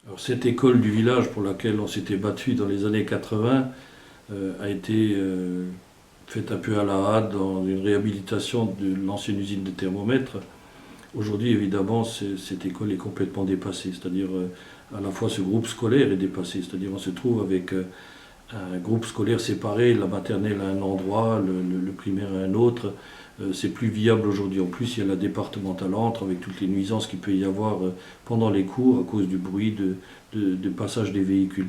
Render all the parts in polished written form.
Alors, cette école du village pour laquelle on s'était battu dans les années 80 a été faite un peu à la hâte dans une réhabilitation de l'ancienne usine de thermomètres. Aujourd'hui, évidemment, cette école est complètement dépassée, c'est-à-dire à la fois ce groupe scolaire est dépassé, c'est-à-dire on se trouve avec un groupe scolaire séparé, la maternelle à un endroit, le primaire à un autre. C'est plus viable aujourd'hui. En plus, il y a la départementale entre avec toutes les nuisances qu'il peut y avoir pendant les cours à cause du bruit de passage des véhicules.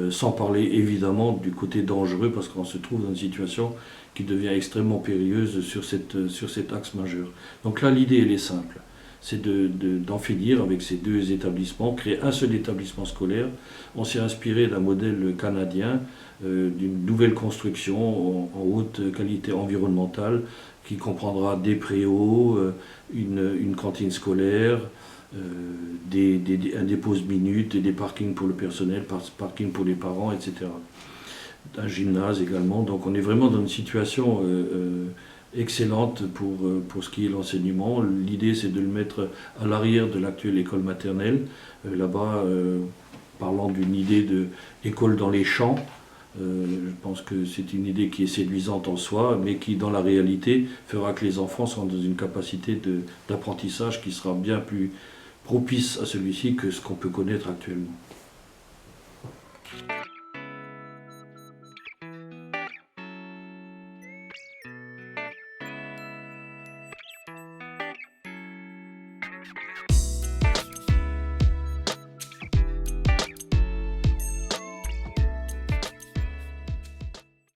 Sans parler évidemment du côté dangereux parce qu'on se trouve dans une situation qui devient extrêmement périlleuse sur cet axe majeur. Donc là, l'idée, elle est simple. C'est d'en finir avec ces deux établissements, créer un seul établissement scolaire. On s'est inspiré d'un modèle canadien, d'une nouvelle construction en haute qualité environnementale qui comprendra des préaux, une cantine scolaire, un dépose-minutes, des parkings pour le personnel, parking pour les parents, etc. Un gymnase également. Donc on est vraiment dans une situation excellente pour ce qui est l'enseignement. L'idée c'est de le mettre à l'arrière de l'actuelle école maternelle. Là-bas, parlant d'une idée d'école dans les champs, je pense que c'est une idée qui est séduisante en soi, mais qui dans la réalité fera que les enfants seront dans une capacité d'apprentissage qui sera bien plus propice à celui-ci que ce qu'on peut connaître actuellement.